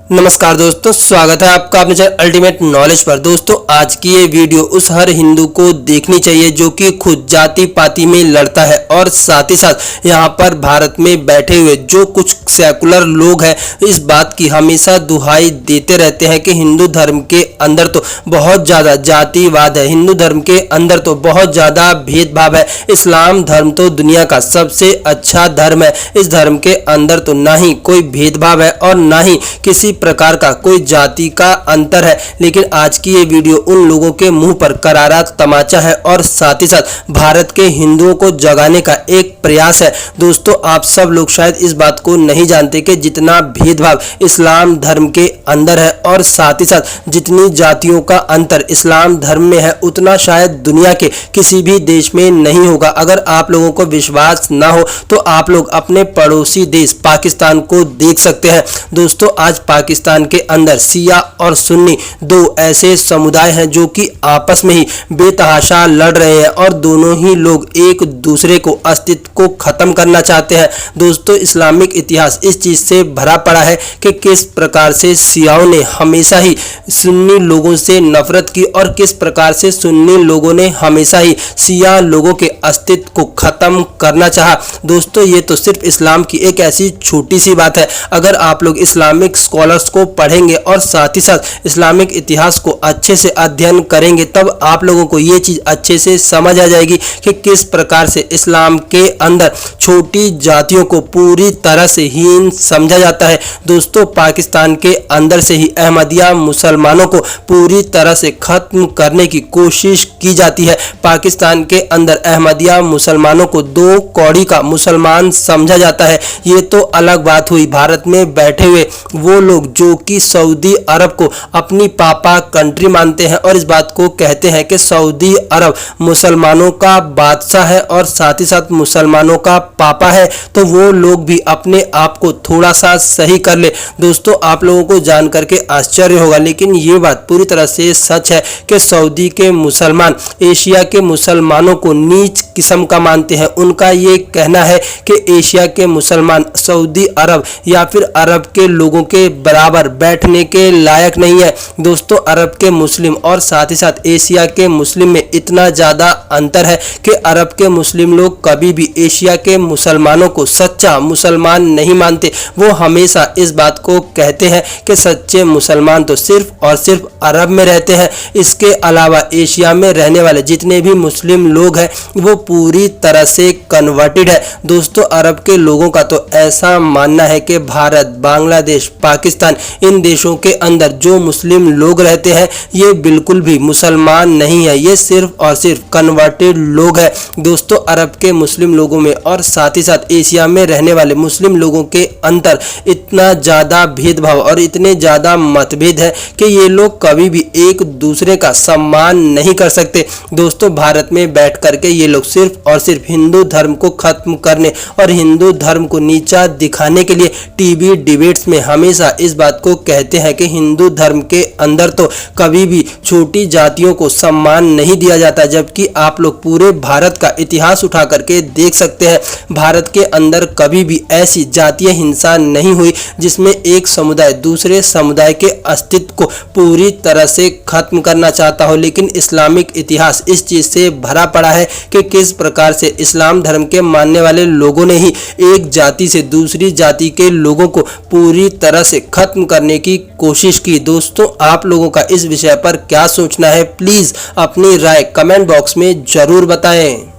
नमस्कार दोस्तों, स्वागत है आपका अपने चैनल अल्टीमेट नॉलेज पर। दोस्तों, आज की ये वीडियो उस हर हिंदू को देखनी चाहिए जो कि खुद जाति पाति में लड़ता है और साथ ही साथ यहाँ पर भारत में बैठे हुए जो कुछ सेकुलर लोग हैं इस बात की हमेशा दुहाई देते रहते हैं कि हिंदू धर्म के अंदर तो बहुत ज़्यादा जातिवाद है, हिंदू धर्म के अंदर तो बहुत ज़्यादा भेदभाव है, इस्लाम धर्म तो दुनिया का सबसे अच्छा धर्म है, इस धर्म के अंदर तो ना ही कोई भेदभाव है और ना ही किसी प्रकार का कोई जाति का अंतर है। लेकिन आज की ये वीडियो उन लोगों के मुंह पर करारा तमाचा है और साथ ही साथ भारत के हिंदुओं को जगाने का एक प्रयास है। दोस्तों, आप सब लोग शायद इस बात को नहीं जानते कि जितना भेदभाव इस्लाम धर्म के अंदर है और साथ ही साथ जितनी जातियों का अंतर इस्लाम धर्म में है उतना शायद दुनिया के किसी भी देश में नहीं होगा। अगर आप लोगों को विश्वास ना हो तो आप लोग अपने पड़ोसी देश पाकिस्तान को देख सकते हैं। दोस्तों, आज पाकिस्तान के अंदर शिया और सुन्नी दो ऐसे समुदाय हैं जो कि आपस में ही बेतहाशा लड़ रहे हैं और दोनों ही लोग एक दूसरे को अस्तित्व को खत्म करना चाहते हैं। दोस्तों, इस्लामिक इतिहास इस चीज से भरा पड़ा है कि किस प्रकार से शियाओं ने हमेशा ही सुन्नी लोगों से नफरत की और किस प्रकार से सुन्नी लोगों ने हमेशा ही शिया लोगों के अस्तित्व को खत्म करना चाहा। दोस्तों, ये तो सिर्फ इस्लाम की एक ऐसी छोटी सी बात है। अगर आप लोग इस्लामिक स्कॉलर्स को पढ़ेंगे और साथ ही साथ इस्लामिक इतिहास को अच्छे से अध्ययन करेंगे तब आप लोगों को ये चीज अच्छे से समझ आ जाएगी कि किस प्रकार से इस्लाम के अंदर छोटी जातियों को पूरी तरह से हीन समझा जाता है। दोस्तों, पाकिस्तान के अंदर से ही अहमदिया मुसलमानों को पूरी तरह से खत्म करने की कोशिश की जाती है। पाकिस्तान के अंदर अहमदिया मुसलमानों को दो कौड़ी का मुसलमान समझा जाता है। ये तो अलग बात हुई भारत में बैठे हुए वो लोग जो कि सऊदी अरब को अपनी पापा कंट्री मानते हैं और इस बात को कहते हैं कि सऊदी अरब मुसलमानों का बादशाह है और साथ ही साथ मुसलमानों का पापा है, तो वो लोग भी अपने आप को थोड़ा सा सही कर ले। दोस्तों, आप लोगों को जान करके आश्चर्य होगा लेकिन ये बात पूरी तरह से सच है कि सऊदी के मुसलमान एशिया के मुसलमानों को नीच किस्म का मानते हैं। उनका ये कहना है कि एशिया के मुसलमान सऊदी अरब या फिर अरब के लोगों के बराबर बैठने के लायक नहीं है। दोस्तों, अरब के मुस्लिम और साथ ही साथ एशिया के मुस्लिम में इतना ज़्यादा अंतर है कि अरब के मुस्लिम लोग कभी भी एशिया के मुसलमानों को सच्चा मुसलमान नहीं मानते। वो हमेशा इस बात को कहते हैं कि सच्चे मुसलमान तो सिर्फ और सिर्फ अरब में रहते हैं, इसके अलावा एशिया में रहने वाले जितने भी मुस्लिम लोग हैं वो पूरी तरह से कन्वर्टेड है। दोस्तों, अरब के लोगों का तो ऐसा मानना है कि भारत, बांग्लादेश, पाकिस्तान इन देशों के अंदर जो मुस्लिम लोग रहते हैं ये बिल्कुल भी मुसलमान नहीं है, ये सिर्फ और सिर्फ कन्वर्टेड लोग हैं। दोस्तों, अरब के मुस्लिम लोगों में और साथ ही साथ एशिया में रहने वाले मुस्लिम लोगों के अंदर इतना ज़्यादा भेदभाव और इतने ज़्यादा मतभेद है कि ये लोग कभी भी एक दूसरे का सम्मान नहीं कर सकते। दोस्तों, भारत में बैठ करके ये लोग सिर्फ और सिर्फ हिंदू धर्म को खत्म करने और हिंदू धर्म को नीचा दिखाने के लिए टीवी डिबेट्स में हमेशा इस बात को कहते हैं कि हिंदू धर्म के अंदर तो कभी भी छोटी जातियों को सम्मान नहीं दिया जाता, जबकि आप लोग पूरे भारत का इतिहास उठा करके देख सकते हैं भारत के अंदर कभी भी ऐसी जातीय हिंसा नहीं हुई जिसमें एक समुदाय दूसरे समुदाय के अस्तित्व को पूरी तरह से खत्म करना चाहता हो। लेकिन इस्लामिक इतिहास इस चीज से भरा पड़ा है कि किस प्रकार से इस्लाम धर्म के मानने वाले लोगों ने ही एक जाति से दूसरी जाति के लोगों को पूरी तरह से खत्म करने की कोशिश की। दोस्तों, आप लोगों का इस विषय पर क्या सोचना है, प्लीज अपनी राय कमेंट बॉक्स में जरूर बताएं।